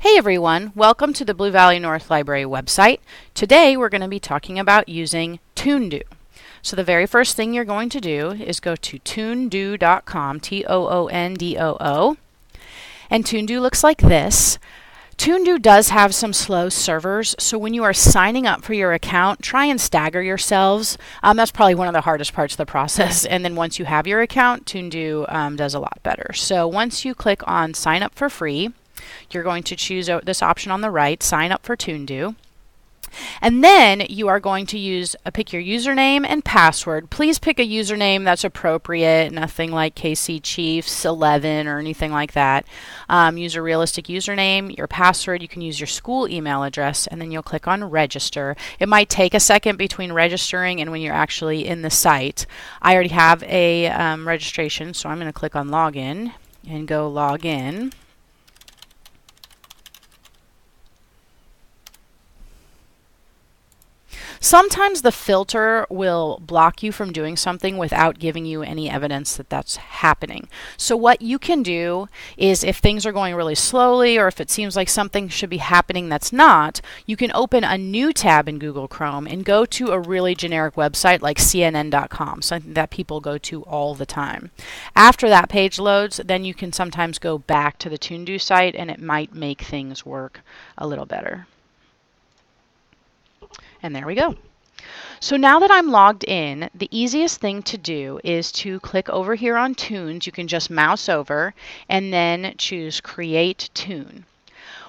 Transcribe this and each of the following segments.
Hey everyone, welcome to the Blue Valley North Library website. Today we're going to be talking about using Toondoo. So the very first thing you're going to do is go to toondoo.com, Toondoo, and Toondoo looks like this. Toondoo does have some slow servers, so when you are signing up for your account, try and stagger yourselves. That's probably one of the hardest parts of the process, and then once you have your account, Toondoo does a lot better. So once you click on sign up for free, you're going to choose this option on the right, sign up for Toondoo. And then you are going to pick your username and password. Please pick a username that's appropriate, nothing like KC Chiefs 11 or anything like that. Use a realistic username, your password. You can use your school email address, and then you'll click on register. It might take a second between registering and when you're actually in the site. I already have a registration, so I'm going to click on login and go log in. Sometimes the filter will block you from doing something without giving you any evidence that that's happening. So what you can do is, if things are going really slowly or if it seems like something should be happening that's not, you can open a new tab in Google Chrome and go to a really generic website like CNN.com, something that people go to all the time. After that page loads, then you can sometimes go back to the Toondoo site and it might make things work a little better. And there we go. So now that I'm logged in, the easiest thing to do is to click over here on Tunes. You can just mouse over and then choose Create Tune.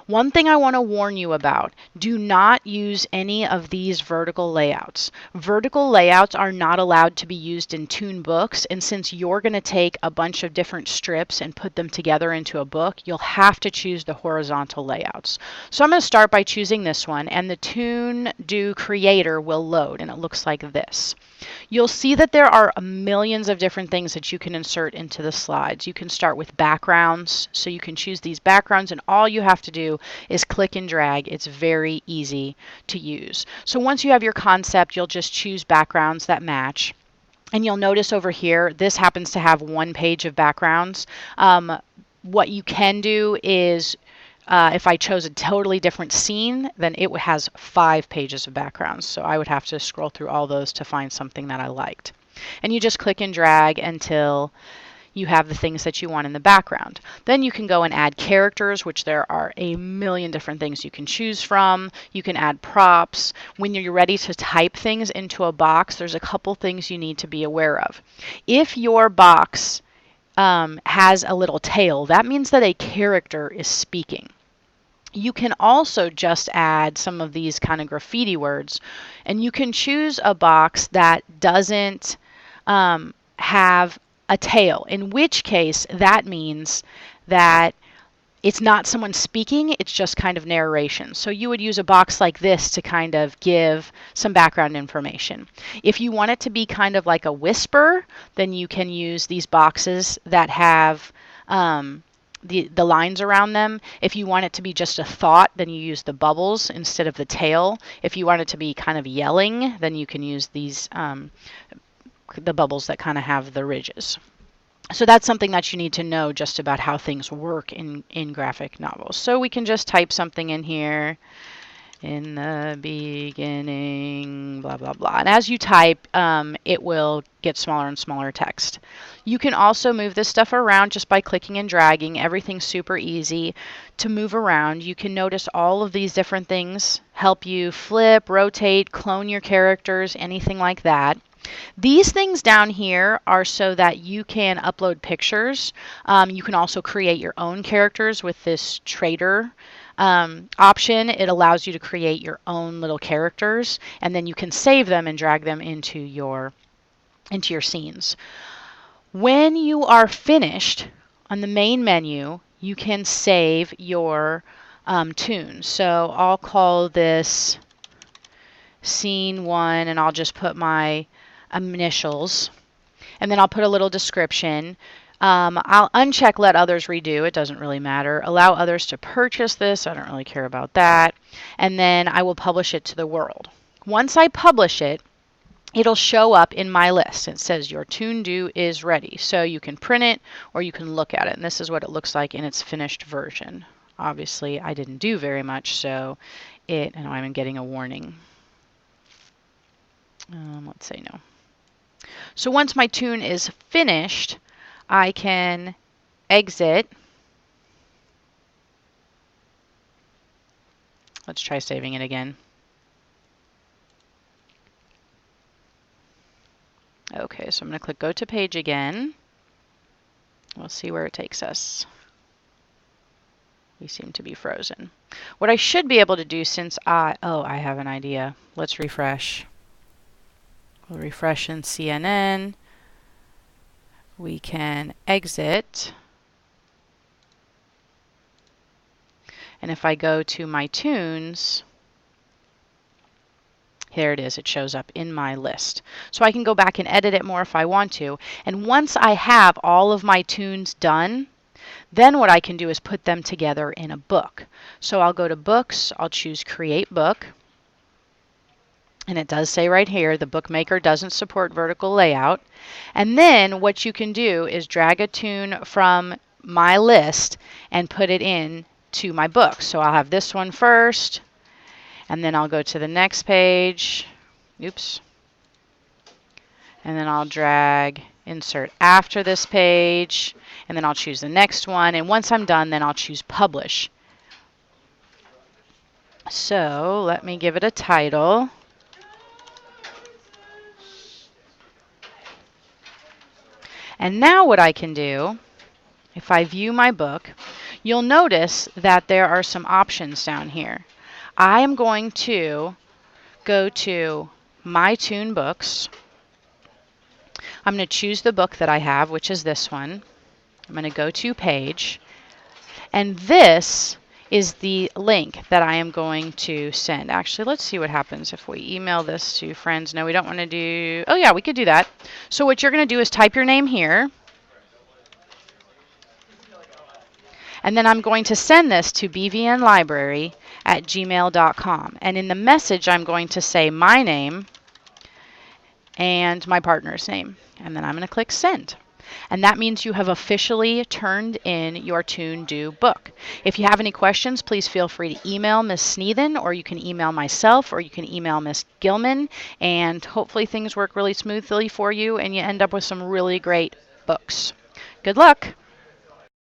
One thing I want to warn you about, do not use any of these vertical layouts. Vertical layouts are not allowed to be used in Toon books, and since you're going to take a bunch of different strips and put them together into a book, you'll have to choose the horizontal layouts. So I'm going to start by choosing this one, and the Toondoo creator will load, and it looks like this. You'll see that there are millions of different things that you can insert into the slides. You can start with backgrounds, so you can choose these backgrounds, and all you have to do is click and drag. It's very easy to use. So once you have your concept, you'll just choose backgrounds that match. And you'll notice over here, this happens to have one page of backgrounds. What you can do is, if I chose a totally different scene, then it has 5 pages of backgrounds. So I would have to scroll through all those to find something that I liked. And you just click and drag until you have the things that you want in the background. Then you can go and add characters, which there are a million different things you can choose from. You can add props. When you're ready to type things into a box, there's a couple things you need to be aware of. If your box has a little tail, that means that a character is speaking. You can also just add some of these kind of graffiti words, and you can choose a box that doesn't have a tail, in which case that means that it's not someone speaking, it's just kind of narration. So you would use a box like this to kind of give some background information. If you want it to be kind of like a whisper, then you can use these boxes that have the lines around them. If you want it to be just a thought, then you use the bubbles instead of the tail. If you want it to be kind of yelling, then you can use these the bubbles that kind of have the ridges. So that's something that you need to know just about how things work in graphic novels. So we can just type something in here. In the beginning, blah, blah, blah. And as you type, it will get smaller and smaller text. You can also move this stuff around just by clicking and dragging. Everything's super easy to move around. You can notice all of these different things help you flip, rotate, clone your characters, anything like that. These things down here are so that you can upload pictures. You can also create your own characters with this trader option. It allows you to create your own little characters, and then you can save them and drag them into your scenes. When you are finished, on the main menu, you can save your tune. So I'll call this scene 1, and I'll just put my initials, and then I'll put a little description. I'll uncheck let others redo. It doesn't really matter. Allow others to purchase this. I don't really care about that. And then I will publish it to the world. Once I publish it, it'll show up in my list. It says your Toondoo is ready. So you can print it or you can look at it. And this is what it looks like in its finished version. obviously I didn't do very much, so and I'm getting a warning. Let's say no. So once my tune is finished, I can exit. Let's try saving it again. Okay, so I'm going to click Go to Page again. We'll see where it takes us. We seem to be frozen. What I should be able to do since I have an idea. Let's refresh. We'll refresh in CNN. We can exit. And if I go to my tunes, there it is. It shows up in my list. So I can go back and edit it more if I want to. And once I have all of my tunes done, then what I can do is put them together in a book. So I'll go to Books. I'll choose Create Book. And it does say right here, the bookmaker doesn't support vertical layout. And then what you can do is drag a tune from my list and put it in to my book. So I'll have this one first, and then I'll go to the next page. Oops. And then I'll drag insert after this page, and then I'll choose the next one. And once I'm done, then I'll choose Publish. So let me give it a title. And now what I can do, if I view my book, you'll notice that there are some options down here. I am going to go to My Tune Books. I'm going to choose the book that I have, which is this one. I'm going to go to Page. And this is the link that I am going to send. Actually, let's see what happens if we email this to friends. No, we don't want to do... Oh, yeah, we could do that. So what you're going to do is type your name here. And then I'm going to send this to bvnlibrary@gmail.com. And in the message, I'm going to say my name and my partner's name. And then I'm going to click Send. And that means you have officially turned in your Toondoo book. If you have any questions, please feel free to email Ms. Sneathen, or you can email myself, or you can email Ms. Gilman. And hopefully things work really smoothly for you and you end up with some really great books. Good luck!